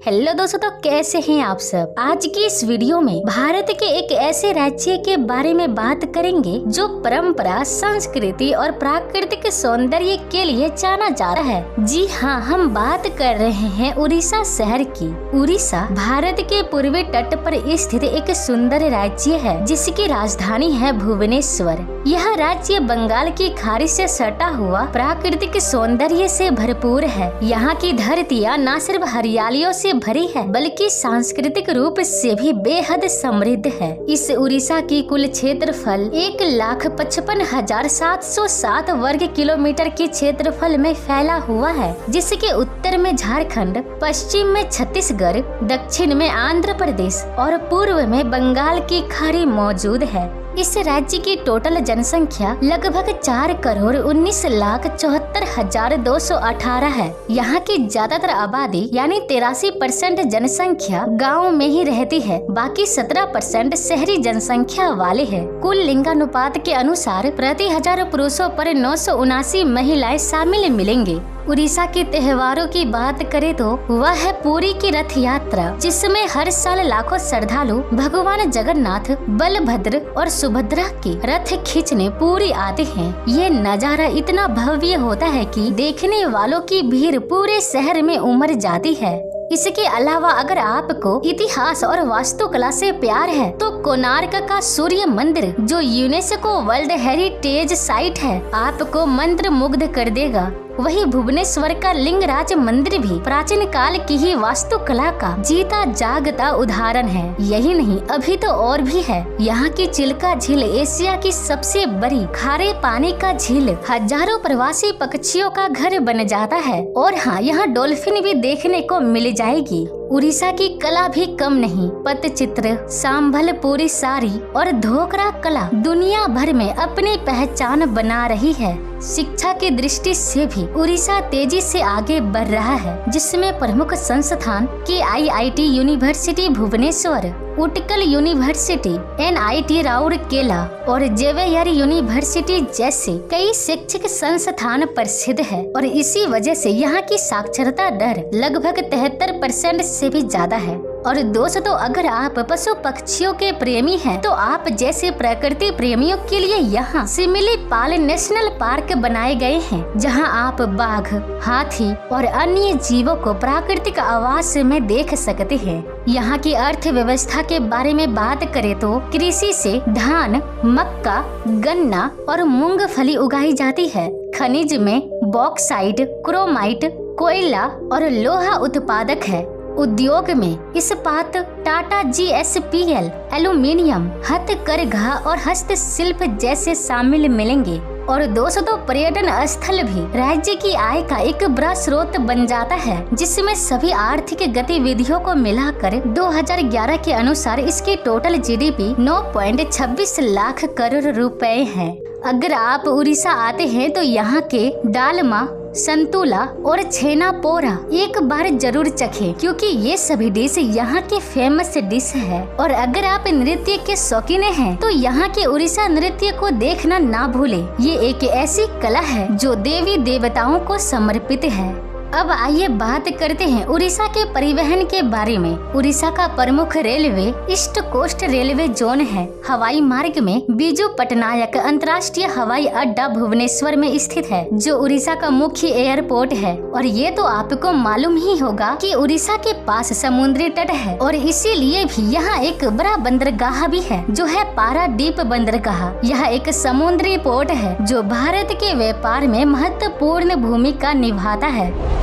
Hello दोस्तों, तो कैसे हैं आप सब। आज की इस वीडियो में भारत के एक ऐसे राज्य के बारे में बात करेंगे जो परंपरा, संस्कृति और प्राकृतिक सौंदर्य के लिए जाना जा रहा है। जी हाँ, हम बात कर रहे हैं उड़ीसा शहर की। उड़ीसा भारत के पूर्वी तट पर स्थित एक सुंदर राज्य है जिसकी राजधानी है भुवनेश्वर। यह राज्य बंगाल की खाड़ी से सटा हुआ प्राकृतिक सौंदर्य से भरपूर है। यहाँ की धरतियाँ न सिर्फ हरियालियों से भरी है बल्कि सांस्कृतिक रूप से भी बेहद समृद्ध है। इस उड़ीसा की कुल क्षेत्रफल 1,55,707 वर्ग किलोमीटर की क्षेत्रफल में फैला हुआ है, जिसके उत्तर में झारखंड, पश्चिम में छत्तीसगढ़, दक्षिण में आंध्र प्रदेश और पूर्व में बंगाल की खाड़ी मौजूद है। इस राज्य की टोटल जनसंख्या लगभग 4,19,74,218 है। यहाँ की ज्यादातर आबादी यानी 83% जनसंख्या गाँव में ही रहती है, बाकी 17% शहरी जनसंख्या वाले है। कुल लिंगानुपात के अनुसार प्रति 1000 पुरुषों पर 979 महिलाएं शामिल मिलेंगे। उड़ीसा के त्योहारों की बात करें तो वह है पुरी की रथ यात्रा, जिसमें हर साल लाखों श्रद्धालु भगवान जगन्नाथ, बलभद्र और सुभद्रा की रथ खींचने पुरी आते हैं। ये नजारा इतना भव्य होता है कि देखने वालों की भीड़ पूरे शहर में उमड़ जाती है। इसके अलावा अगर आपको इतिहास और वास्तुकला से प्यार है तो कोणार्क का सूर्य मंदिर, जो यूनेस्को वर्ल्ड हेरिटेज साइट है, आपको मंत्र मुग्ध कर देगा। वही भुवनेश्वर का लिंगराज मंदिर भी प्राचीन काल की ही वास्तुकला का जीता जागता उदाहरण है। यही नहीं, अभी तो और भी है। यहाँ की चिल्का झील एशिया की सबसे बड़ी खारे पानी का झील हजारों प्रवासी पक्षियों का घर बन जाता है। और हाँ, यहाँ डॉल्फिन भी देखने को मिल जाएगी। उड़ीसा की कला भी कम नहीं। पट्टचित्र, संबलपुरी साड़ी और ढोकरा कला दुनिया भर में अपनी पहचान बना रही है। शिक्षा की दृष्टि से भी उड़ीसा तेजी से आगे बढ़ रहा है, जिसमें प्रमुख संस्थान KIIT university Bhubaneswar, Utkal university, NIT Rourkela और जेवियर यूनिवर्सिटी जैसे कई शैक्षिक संस्थान प्रसिद्ध है। और इसी वजह से यहाँ की साक्षरता दर लगभग 73% से भी ज्यादा है। और दोस्तों, अगर आप पशु पक्षियों के प्रेमी हैं, तो आप जैसे प्रकृति प्रेमियों के लिए यहाँ सिमिलीपाल नेशनल पार्क बनाए गए हैं, जहाँ आप बाघ, हाथी और अन्य जीवों को प्राकृतिक आवास में देख सकते हैं। यहाँ की अर्थव्यवस्था के बारे में बात करें तो कृषि से धान, मक्का, गन्ना और मूंगफली उगाई जाती है। खनिज में बॉक्साइट, क्रोमाइट, कोयला और लोहा उत्पादक है। उद्योग में इस्पात, टाटा GSPL, एल्यूमिनियम, हथकरघा और हस्तशिल्प जैसे शामिल मिलेंगे। और दोस्तों, पर्यटन स्थल भी राज्य की आय का एक बड़ा स्रोत बन जाता है, जिसमें सभी आर्थिक गतिविधियों को मिलाकर 2011 के अनुसार इसकी टोटल GDP 9.26 लाख करोड़ रुपए है। अगर आप उड़ीसा आते हैं तो यहाँ के डालमा, संतुला और छेना पोरा एक बार जरूर चखें, क्योंकि ये सभी डिश यहाँ के फेमस डिश है। और अगर आप नृत्य के शौकीन हैं तो यहाँ के उड़ीसा नृत्य को देखना ना भूलें। ये एक ऐसी कला है जो देवी देवताओं को समर्पित है। अब आइए बात करते हैं उड़ीसा के परिवहन के बारे में। उड़ीसा का प्रमुख railway East Coast Railway zone है। हवाई मार्ग में बिजू पटनायक अंतर्राष्ट्रीय हवाई अड्डा भुवनेश्वर में स्थित है, जो उड़ीसा का मुख्य एयरपोर्ट है। और ये तो आपको मालूम ही होगा कि उड़ीसा के पास समुद्री तट है, और इसीलिए भी यहाँ एक बड़ा बंदरगाह भी है, जो है पारादीप बंदरगाह। यह एक समुद्री पोर्ट है जो भारत के व्यापार में महत्वपूर्ण भूमिका निभाता है।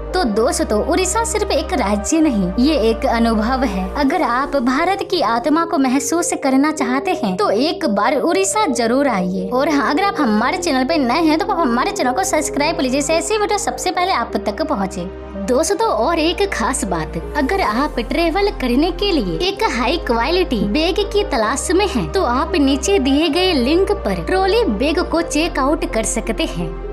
तो दोस्तों, उड़ीसा सिर्फ एक राज्य नहीं, ये एक अनुभव है। अगर आप भारत की आत्मा को महसूस करना चाहते हैं तो एक बार उड़ीसा जरूर आइए। और हाँ, अगर आप हमारे चैनल पे नए हैं तो आप हमारे चैनल को सब्सक्राइब कीजिए, ऐसी वीडियो सबसे पहले आप तक पहुँचे। दोस्तों, और एक खास बात, अगर आप ट्रेवल करने के लिए एक हाई क्वालिटी बैग की तलाश में हैं, तो आप नीचे दिए गए लिंक पर ट्रॉली बैग को चेक आउट कर सकते हैं।